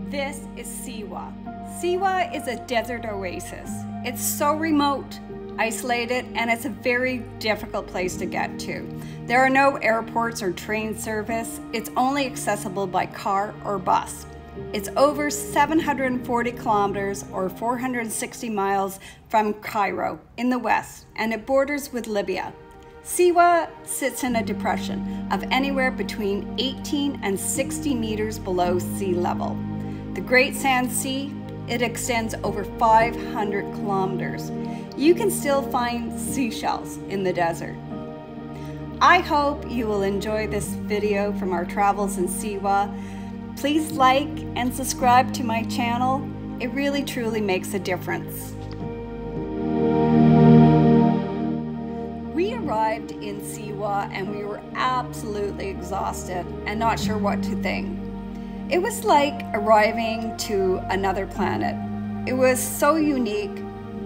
This is Siwa. Siwa is a desert oasis. It's so remote, isolated, and it's a very difficult place to get to. There are no airports or train service. It's only accessible by car or bus. It's over 740 kilometers or 460 miles from Cairo in the west, and it borders with Libya. Siwa sits in a depression of anywhere between 18 and 60 meters below sea level. The Great Sand Sea, it extends over 500 kilometers. You can still find seashells in the desert. I hope you will enjoy this video from our travels in Siwa. Please like and subscribe to my channel. It really truly makes a difference. We arrived in Siwa and we were absolutely exhausted and not sure what to think. It was like arriving to another planet. It was so unique,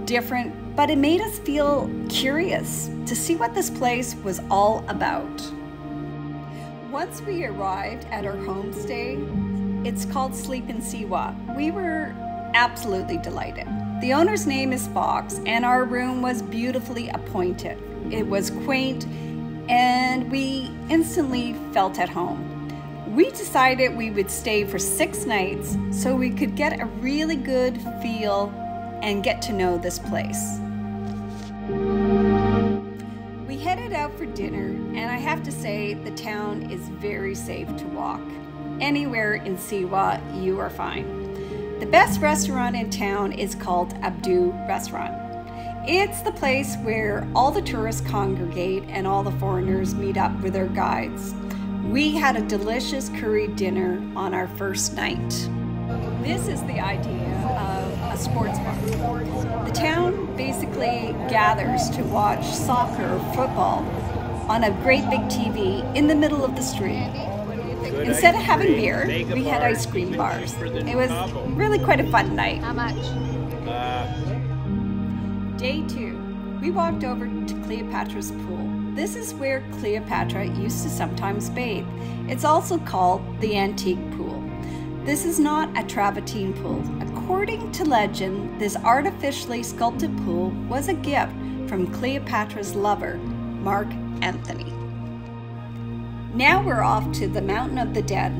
different, but it made us feel curious to see what this place was all about. Once we arrived at our homestay, it's called Sleep in Siwa. We were absolutely delighted. The owner's name is Fox, and our room was beautifully appointed. It was quaint, and we instantly felt at home. We decided we would stay for 6 nights so we could get a really good feel and get to know this place. We headed out for dinner, and I have to say the town is very safe to walk. Anywhere in Siwa, you are fine. The best restaurant in town is called Abdu Restaurant. It's the place where all the tourists congregate and all the foreigners meet up with their guides. We had a delicious curry dinner on our first night. This is the idea of a sports bar. The town basically gathers to watch soccer or football on a great big TV in the middle of the street. Instead of having beer, we had ice cream bars. It was really quite a fun night. How much? Day 2, we walked over to Cleopatra's Pool. This is where Cleopatra used to sometimes bathe. It's also called the Antique Pool. This is not a travertine pool. According to legend, this artificially sculpted pool was a gift from Cleopatra's lover, Mark Antony. Now we're off to the Mountain of the Dead.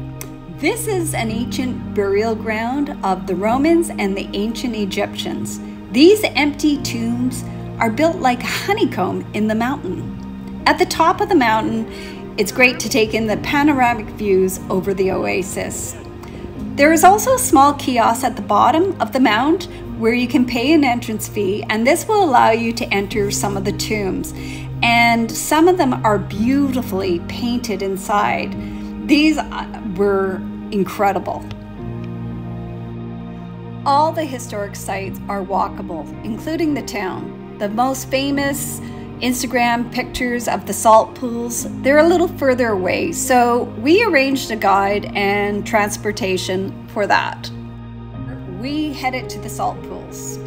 This is an ancient burial ground of the Romans and the ancient Egyptians. These empty tombs are built like honeycomb in the mountain. At the top of the mountain, it's great to take in the panoramic views over the oasis. There is also a small kiosk at the bottom of the mount where you can pay an entrance fee, and this will allow you to enter some of the tombs. And some of them are beautifully painted inside. These were incredible. All the historic sites are walkable, including the town. The most famous Instagram pictures of the salt pools, they're a little further away, so we arranged a guide and transportation for that. We headed to the salt pools.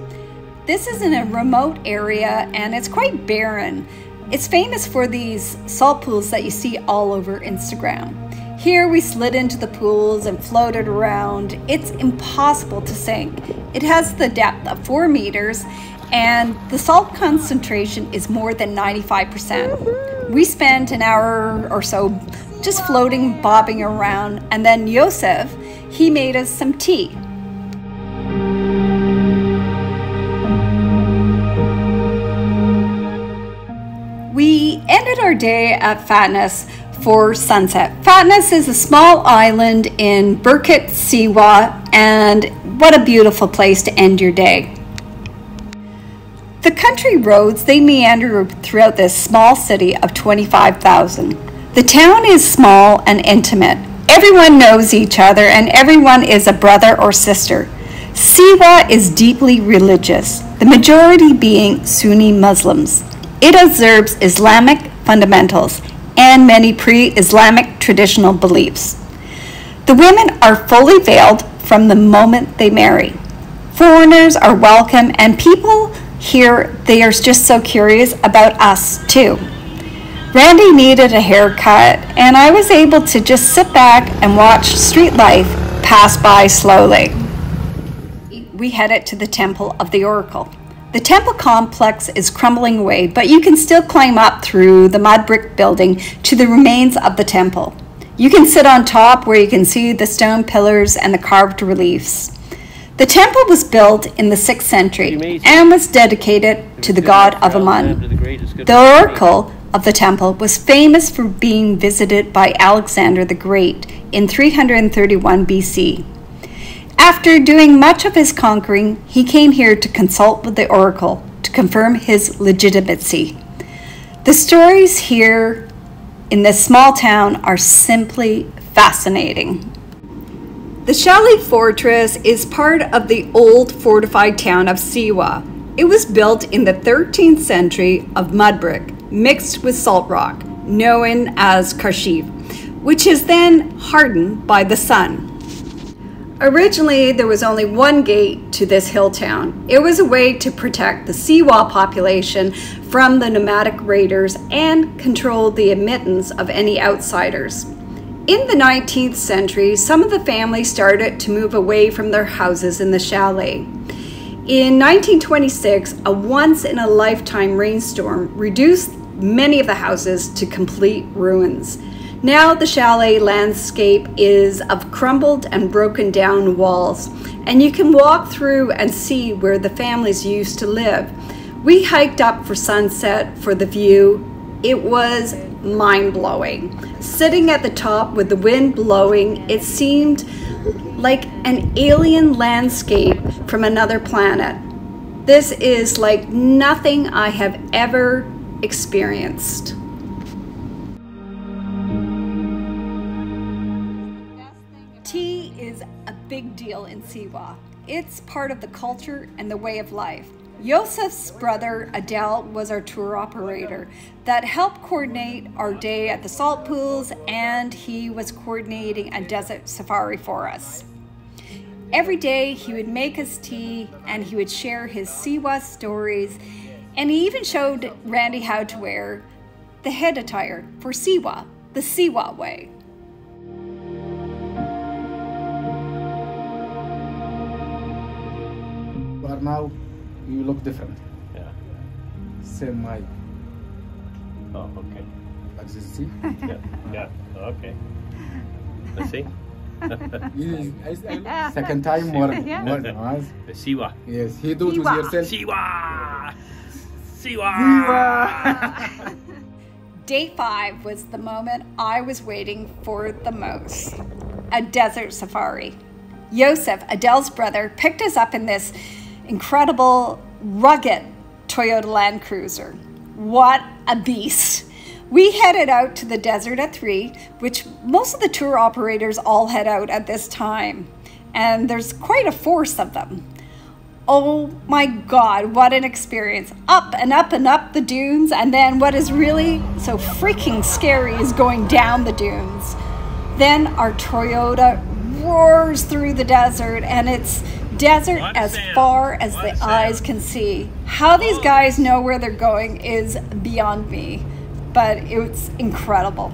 This is in a remote area and it's quite barren. It's famous for these salt pools that you see all over Instagram. Here we slid into the pools and floated around. It's impossible to sink. It has the depth of 4 meters and the salt concentration is more than 95%. We spent an hour or so just floating, bobbing around, and then Yosef, he made us some tea. We ended our day at Fatness for sunset. Fatness is a small island in Burkut, Siwa, and what a beautiful place to end your day. The country roads, they meander throughout this small city of 25,000. The town is small and intimate. Everyone knows each other and everyone is a brother or sister. Siwa is deeply religious, the majority being Sunni Muslims. It observes Islamic fundamentals and many pre-Islamic traditional beliefs. The women are fully veiled from the moment they marry. Foreigners are welcome and people here, they are just so curious about us too. Randy needed a haircut and I was able to just sit back and watch street life pass by slowly. We headed to the Temple of the Oracle. The temple complex is crumbling away, but you can still climb up through the mud brick building to the remains of the temple. You can sit on top where you can see the stone pillars and the carved reliefs. The temple was built in the 6th century and was dedicated to the god of Amun. The oracle of the temple was famous for being visited by Alexander the Great in 331 BC. After doing much of his conquering, he came here to consult with the oracle to confirm his legitimacy. The stories here in this small town are simply fascinating. The chalet fortress is part of the old fortified town of Siwa. It was built in the 13th century of mud brick mixed with salt rock, known as karshiv, which is then hardened by the sun. Originally, there was only one gate to this hill town. It was a way to protect the Siwa population from the nomadic raiders and control the admittance of any outsiders. In the 19th century, some of the families started to move away from their houses in the chalet. In 1926, a once-in-a-lifetime rainstorm reduced many of the houses to complete ruins. Now the chalet landscape is of crumbled and broken down walls, and you can walk through and see where the families used to live. We hiked up for sunset for the view. It was mind-blowing. Sitting at the top with the wind blowing, it seemed like an alien landscape from another planet. This is like nothing I have ever experienced. Tea is a big deal in Siwa. It's part of the culture and the way of life. Yosef's brother Adele was our tour operator that helped coordinate our day at the salt pools, and he was coordinating a desert safari for us. Every day he would make us tea and he would share his Siwa stories, and he even showed Randy how to wear the head attire for Siwa, the Siwa way. But now you look different. Yeah. Same mic. Oh, okay. Like this, see? Yeah, yeah, okay. Let's see. Second time more. Siwa. Yes, he do it with yourself. Siwa! Siwa! Day 5 was the moment I was waiting for the most. A desert safari. Yosef, Adele's brother, picked us up in this incredible, rugged Toyota Land Cruiser. What a beast. We headed out to the desert at 3, which most of the tour operators all head out at this time. And there's quite a force of them. Oh my God, what an experience. Up and up and up the dunes. And then what is really so freaking scary is going down the dunes. Then our Toyota roars through the desert, and it's desert as far as the eyes can see. How these guys know where they're going is beyond me, but it's incredible.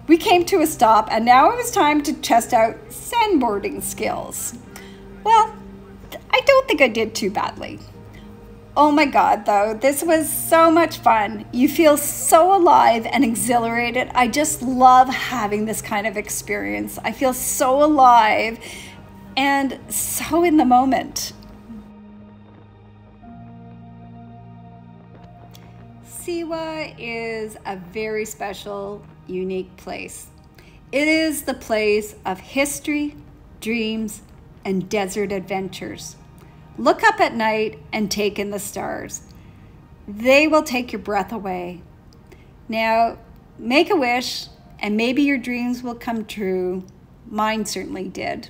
We came to a stop, and now it was time to test out sandboarding skills. Well, I don't think I did too badly. Oh my God, though, this was so much fun. You feel so alive and exhilarated. I just love having this kind of experience. I feel so alive and so in the moment. Siwa is a very special, unique place. It is the place of history, dreams, and desert adventures. Look up at night and take in the stars. They will take your breath away. Now, make a wish, and maybe your dreams will come true. Mine certainly did.